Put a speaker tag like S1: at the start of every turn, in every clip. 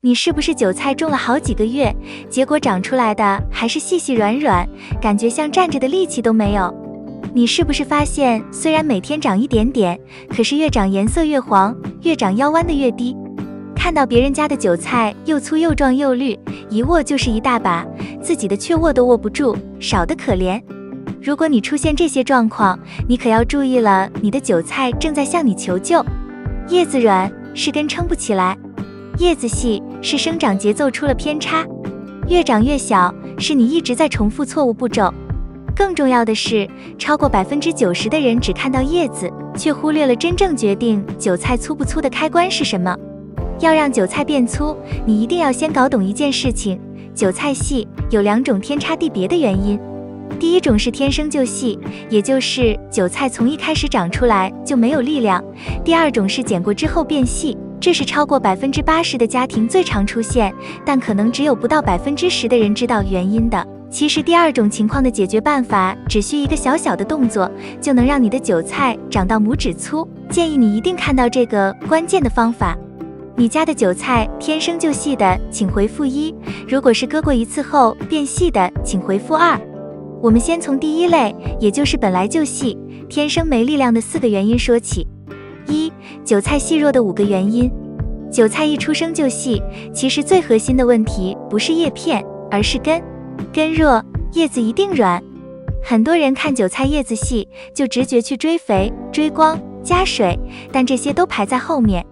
S1: 你是不是韭菜种了好几个月，结果长出来的还是细细软软，感觉像站着的力气都没有？你是不是发现虽然每天长一点点，可是越长颜色越黄，越长腰弯的越低？看到别人家的韭菜又粗又壮又绿，一握就是一大把，自己的却握都握不住，少得可怜。如果你出现这些状况，你可要注意了，你的韭菜正在向你求救。叶子软是根撑不起来，叶子细是生长节奏出了偏差，越长越小是你一直在重复错误步骤。更重要的是，超过90%的人只看到叶子，却忽略了真正决定韭菜粗不粗的开关是什么。要让韭菜变粗，你一定要先搞懂一件事情，韭菜细有2种天差地别的原因。第一种是天生就细，也就是韭菜从一开始长出来就没有力量。第二种是剪过之后变细，这是超过80%的家庭最常出现，但可能只有不到10%的人知道原因的。其实第二种情况的解决办法只需一个小小的动作，就能让你的韭菜长到拇指粗。建议你一定看到这个关键的方法。你家的韭菜天生就细的，请回复1；如果是割过一次后变细的，请回复2。我们先从第一类，也就是本来就细、天生没力量的4个原因说起。1、韭菜细弱的5个原因。韭菜一出生就细，其实最核心的问题不是叶片，而是根。根弱，叶子一定软。很多人看韭菜叶子细，就直觉去追肥、追光、加水，但这些都排在后面。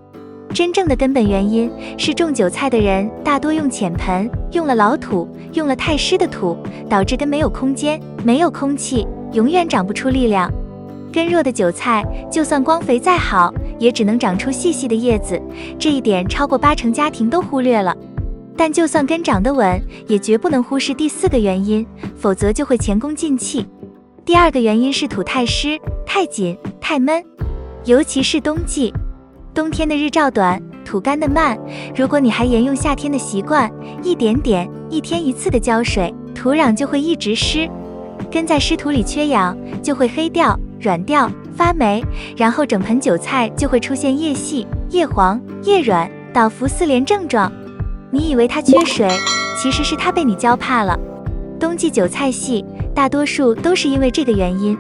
S1: 真正的根本原因是种韭菜的人大多用浅盆，用了老土，用了太湿的土，导致根没有空间，没有空气，永远长不出力量。根弱的韭菜就算光肥再好，也只能长出细细的叶子，这一点超过80%家庭都忽略了。但就算根长得稳，也绝不能忽视第4个原因，否则就会前功尽弃。第2个原因是土太湿、太紧、太闷，尤其是冬季。冬天的日照短，土干得慢，如果你还沿用夏天的习惯，一点点、1天1次的浇水，土壤就会一直湿，根在湿土里缺氧，就会黑掉、软掉、发霉，然后整盆韭菜就会出现叶细、叶黄、叶软、倒伏4连症状。你以为它缺水，其实是它被你浇怕了。冬季韭菜细，大多数都是因为这个原因。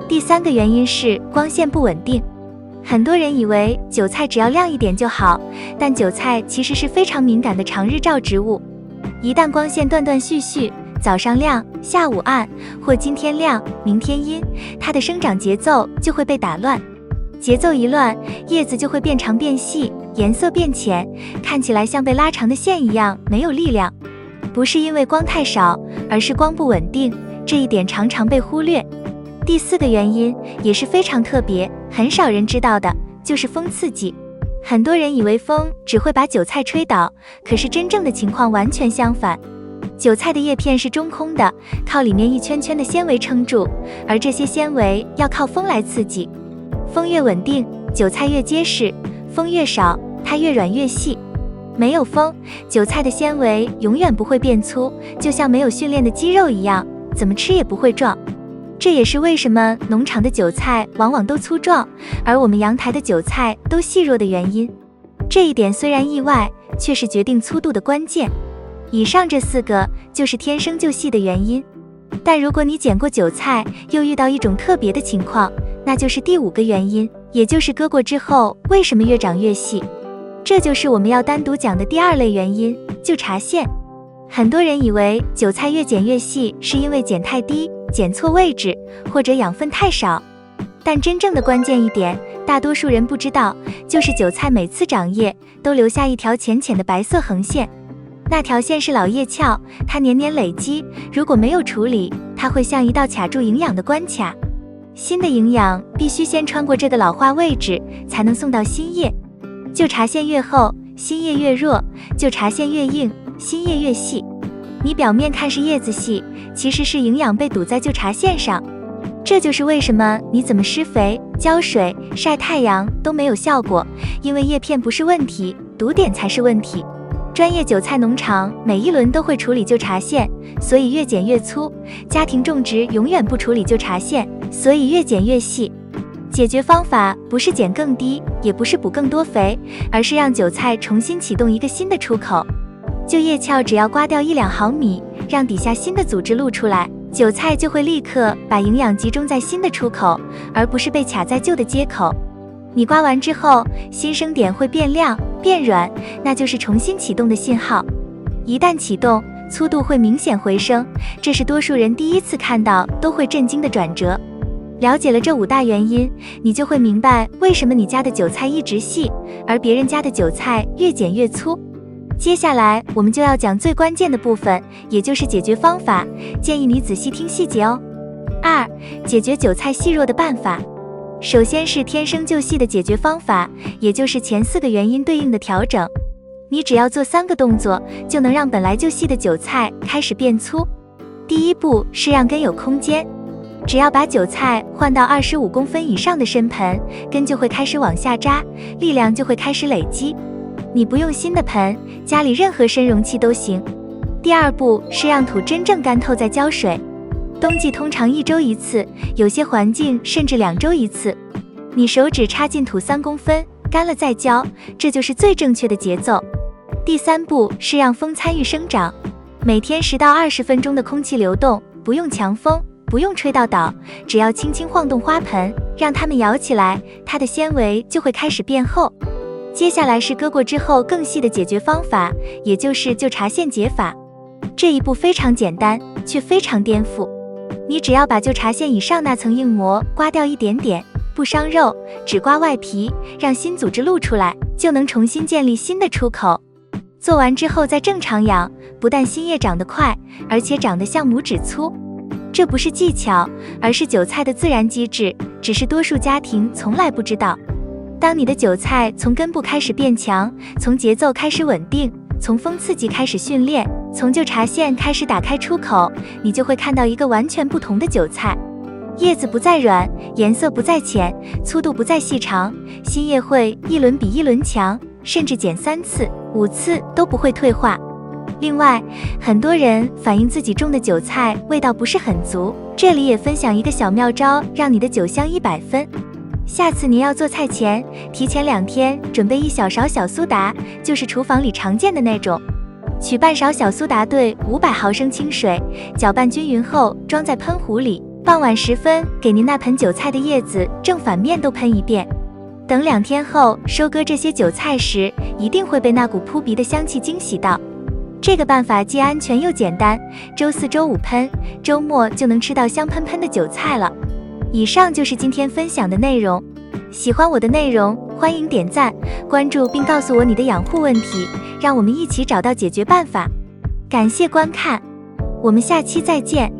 S1: 第3个原因是光线不稳定。很多人以为韭菜只要亮一点就好，但韭菜其实是非常敏感的长日照植物。一旦光线断断续续，早上亮，下午暗，或今天亮，明天阴，它的生长节奏就会被打乱。节奏一乱，叶子就会变长变细，颜色变浅，看起来像被拉长的线一样，没有力量。不是因为光太少，而是光不稳定，这一点常常被忽略。第4个原因也是非常特别，很少人知道的，就是风刺激。很多人以为风只会把韭菜吹倒，可是真正的情况完全相反。韭菜的叶片是中空的，靠里面一圈圈的纤维撑住，而这些纤维要靠风来刺激。风越稳定，韭菜越结实；风越少，它越软越细。没有风，韭菜的纤维永远不会变粗，就像没有训练的肌肉一样，怎么吃也不会壮。这也是为什么农场的韭菜往往都粗壮，而我们阳台的韭菜都细弱的原因。这一点虽然意外，却是决定粗度的关键。以上这4个就是天生就细的原因。但如果你剪过韭菜，又遇到一种特别的情况，那就是第5个原因，也就是割过之后为什么越长越细。这就是我们要单独讲的第2类原因，就茬线。很多人以为韭菜越剪越细是因为剪太低，剪错位置，或者养分太少。但真正的关键一点，大多数人不知道，就是韭菜每次长叶都留下一条浅浅的白色横线，那条线是老叶鞘，它年年累积，如果没有处理，它会像一道卡住营养的关卡。新的营养必须先穿过这个老化位置，才能送到新叶。旧茬线越厚，新叶越弱；旧茬线越硬，新叶越细。你表面看是叶子细，其实是营养被堵在旧茬线上。这就是为什么你怎么施肥、浇水、晒太阳都没有效果，因为叶片不是问题，堵点才是问题。专业韭菜农场每一轮都会处理旧茬线，所以越剪越粗；家庭种植永远不处理旧茬线，所以越剪越细。解决方法不是减更低，也不是补更多肥，而是让韭菜重新启动一个新的出口。就叶鞘只要刮掉1-2毫米，让底下新的组织露出来，韭菜就会立刻把营养集中在新的出口，而不是被卡在旧的接口。你刮完之后，新生点会变亮、变软，那就是重新启动的信号。一旦启动，粗度会明显回升，这是多数人第一次看到都会震惊的转折。了解了这5大原因，你就会明白为什么你家的韭菜一直细，而别人家的韭菜越剪越粗。接下来我们就要讲最关键的部分，也就是解决方法，建议你仔细听细节哦。2. 解决韭菜细弱的办法。首先是天生就细的解决方法，也就是前4个原因对应的调整。你只要做3个动作，就能让本来就细的韭菜开始变粗。第一步是让根有空间，只要把韭菜换到25公分以上的深盆，根就会开始往下扎，力量就会开始累积。你不用新的盆，家里任何深容器都行。第二步是让土真正干透再浇水。冬季通常1周1次，有些环境甚至2周1次。你手指插进土3公分，干了再浇，这就是最正确的节奏。第3步是让风参与生长，每天10到20分钟的空气流动，不用强风，不用吹到倒，只要轻轻晃动花盆，让它们摇起来，它的纤维就会开始变厚。接下来是割过之后更细的解决方法，也就是就茬线解法。这一步非常简单，却非常颠覆。你只要把就茬线以上那层硬膜刮掉一点点，不伤肉，只刮外皮，让新组织露出来，就能重新建立新的出口。做完之后再正常养，不但新叶长得快，而且长得像拇指粗。这不是技巧，而是韭菜的自然机制，只是多数家庭从来不知道。当你的韭菜从根部开始变强，从节奏开始稳定，从风刺激开始训练，从就茬线开始打开出口，你就会看到一个完全不同的韭菜。叶子不再软，颜色不再浅，粗度不再细长，新叶会一轮比一轮强，甚至剪3次、5次都不会退化。另外，很多人反映自己种的韭菜味道不是很足，这里也分享一个小妙招，让你的酒香100分。下次您要做菜前，提前2天准备1小勺小苏打，就是厨房里常见的那种。取半勺小苏打兑500毫升清水，搅拌均匀后装在喷壶里。傍晚时分，给您那盆韭菜的叶子正反面都喷一遍。等2天后收割这些韭菜时，一定会被那股扑鼻的香气惊喜到。这个办法既安全又简单，周4、周5喷，周末就能吃到香喷喷的韭菜了。以上就是今天分享的内容。喜欢我的内容，欢迎点赞、关注并告诉我你的养护问题，让我们一起找到解决办法。感谢观看，我们下期再见。